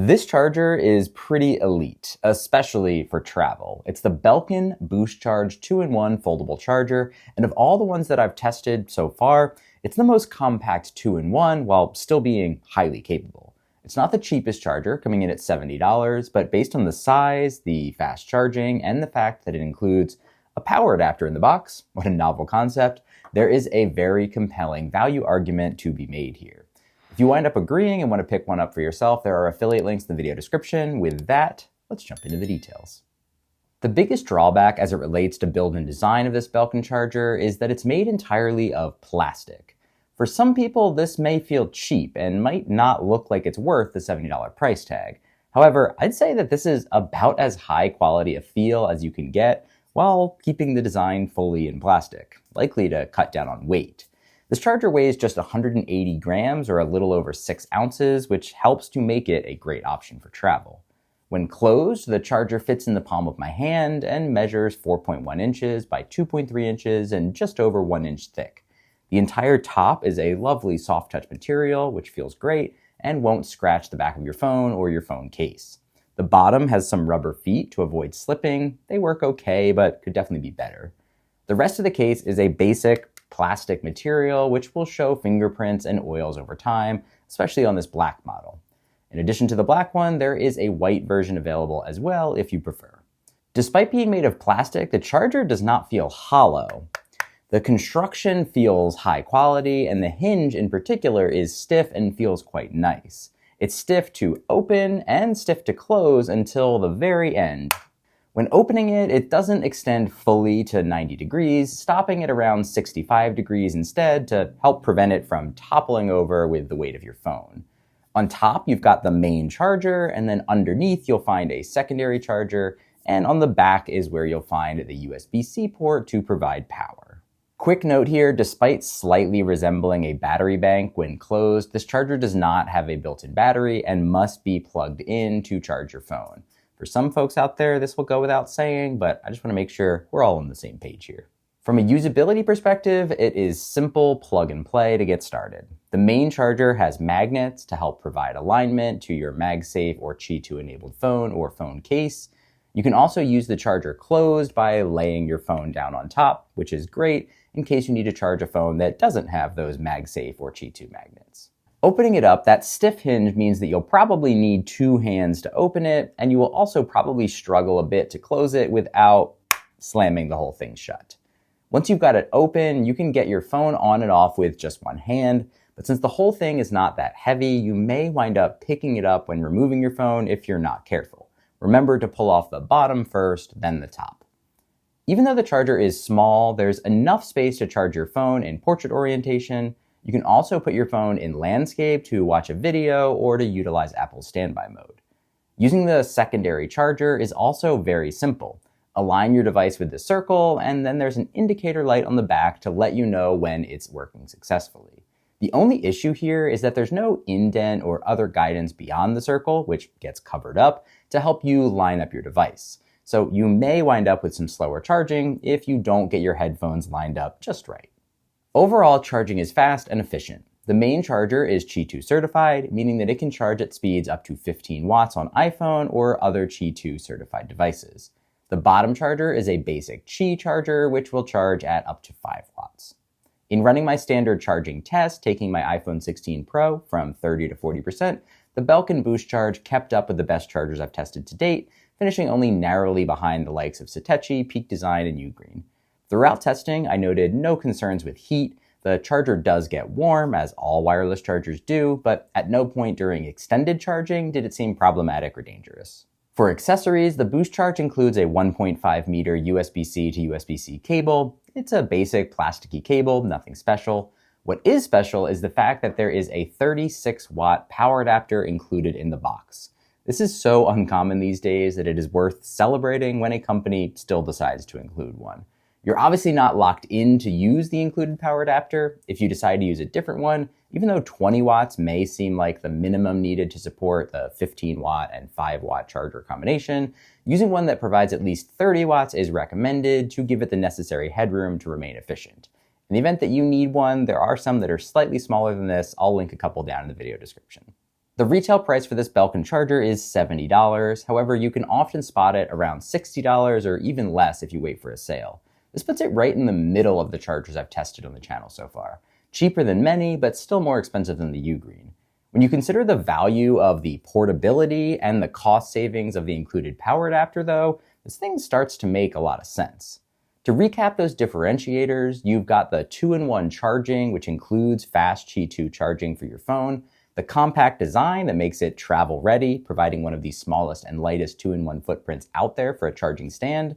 This charger is pretty elite, especially for travel. It's the Belkin BoostCharge 2-in-1 foldable charger, and of all the ones that I've tested so far, it's the most compact 2-in-1 while still being highly capable. It's not the cheapest charger, coming in at $70, but based on the size, the fast charging, and the fact that it includes a power adapter in the box, what a novel concept, there is a very compelling value argument to be made here. If you wind up agreeing and want to pick one up for yourself, there are affiliate links in the video description. With that, let's jump into the details. The biggest drawback as it relates to build and design of this Belkin charger is that it's made entirely of plastic. For some people, this may feel cheap and might not look like it's worth the $70 price tag. However, I'd say that this is about as high quality a feel as you can get while keeping the design fully in plastic, likely to cut down on weight. This charger weighs just 180 grams or a little over 6 ounces, which helps to make it a great option for travel. When closed, the charger fits in the palm of my hand and measures 4.1 inches by 2.3 inches and just over 1 inch thick. The entire top is a lovely soft touch material, which feels great and won't scratch the back of your phone or your phone case. The bottom has some rubber feet to avoid slipping. They work okay, but could definitely be better. The rest of the case is a basic plastic material, which will show fingerprints and oils over time, especially on this black model. In addition to the black one, there is a white version available as well if you prefer. Despite being made of plastic, the charger does not feel hollow. The construction feels high quality, and the hinge in particular is stiff and feels quite nice. It's stiff to open and stiff to close until the very end. When opening it, it doesn't extend fully to 90 degrees, stopping at around 65 degrees instead to help prevent it from toppling over with the weight of your phone. On top, you've got the main charger, and then underneath you'll find a secondary charger, and on the back is where you'll find the USB-C port to provide power. Quick note here, despite slightly resembling a battery bank when closed, this charger does not have a built-in battery and must be plugged in to charge your phone. For some folks out there, this will go without saying, but I just want to make sure we're all on the same page here. From a usability perspective, it is simple plug and play to get started. The main charger has magnets to help provide alignment to your MagSafe or Qi 2 enabled phone or phone case. You can also use the charger closed by laying your phone down on top, which is great in case you need to charge a phone that doesn't have those MagSafe or Qi 2 magnets. Opening it up, that stiff hinge means that you'll probably need 2 hands to open it, and you will also probably struggle a bit to close it without slamming the whole thing shut. Once you've got it open, you can get your phone on and off with just 1 hand, but since the whole thing is not that heavy, you may wind up picking it up when removing your phone if you're not careful. Remember to pull off the bottom first, then the top. Even though the charger is small, there's enough space to charge your phone in portrait orientation. You can also put your phone in landscape to watch a video or to utilize Apple's standby mode. Using the secondary charger is also very simple. Align your device with the circle, and then there's an indicator light on the back to let you know when it's working successfully. The only issue here is that there's no indent or other guidance beyond the circle, which gets covered up, to help you line up your device. So you may wind up with some slower charging if you don't get your headphones lined up just right. Overall, charging is fast and efficient. The main charger is Qi 2 certified, meaning that it can charge at speeds up to 15 watts on iPhone or other Qi 2 certified devices. The bottom charger is a basic Qi charger, which will charge at up to 5 watts. In running my standard charging test, taking my iPhone 16 Pro from 30 to 40%, the Belkin BoostCharge kept up with the best chargers I've tested to date, finishing only narrowly behind the likes of Satechi, Peak Design, and Ugreen. Throughout testing, I noted no concerns with heat. The charger does get warm, as all wireless chargers do, but at no point during extended charging did it seem problematic or dangerous. For accessories, the BoostCharge includes a 1.5 meter USB-C to USB-C cable. It's a basic plasticky cable, nothing special. What is special is the fact that there is a 36-watt power adapter included in the box. This is so uncommon these days that it is worth celebrating when a company still decides to include one. You're obviously not locked in to use the included power adapter. If you decide to use a different one, even though 20 watts may seem like the minimum needed to support the 15 watt and 5 watt charger combination, using one that provides at least 30 watts is recommended to give it the necessary headroom to remain efficient. In the event that you need one, there are some that are slightly smaller than this. I'll link a couple down in the video description. The retail price for this Belkin charger is $70. However, you can often spot it around $60 or even less if you wait for a sale. This puts it right in the middle of the chargers I've tested on the channel so far. Cheaper than many, but still more expensive than the Ugreen. When you consider the value of the portability and the cost savings of the included power adapter though, this thing starts to make a lot of sense. To recap those differentiators, you've got the 2-in-1 charging, which includes fast Qi 2 charging for your phone, the compact design that makes it travel ready, providing one of the smallest and lightest 2-in-1 footprints out there for a charging stand.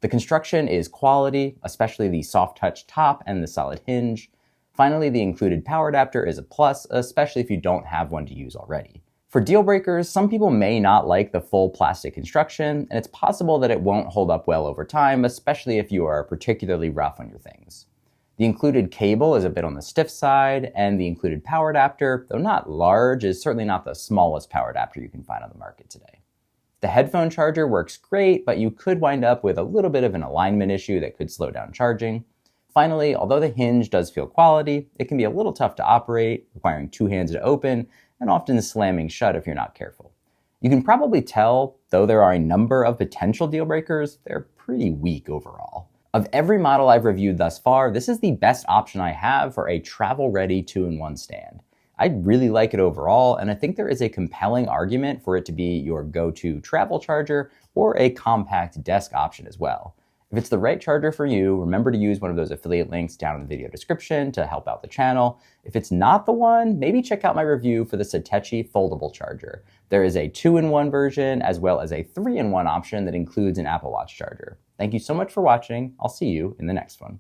The construction is quality, especially the soft touch top and the solid hinge. Finally, the included power adapter is a plus, especially if you don't have one to use already. For deal breakers, some people may not like the full plastic construction, and it's possible that it won't hold up well over time, especially if you are particularly rough on your things. The included cable is a bit on the stiff side, and the included power adapter, though not large, is certainly not the smallest power adapter you can find on the market today. The headphone charger works great, but you could wind up with a little bit of an alignment issue that could slow down charging. Finally, although the hinge does feel quality, it can be a little tough to operate, requiring two hands to open, and often slamming shut if you're not careful. You can probably tell, though there are a number of potential deal breakers, they're pretty weak overall. Of every model I've reviewed thus far, this is the best option I have for a travel-ready 2-in-1 stand. I really like it overall, and I think there is a compelling argument for it to be your go-to travel charger or a compact desk option as well. If it's the right charger for you, remember to use one of those affiliate links down in the video description to help out the channel. If it's not the one, maybe check out my review for the Satechi Foldable Charger. There is a 2-in-1 version as well as a 3-in-1 option that includes an Apple Watch charger. Thank you so much for watching. I'll see you in the next one.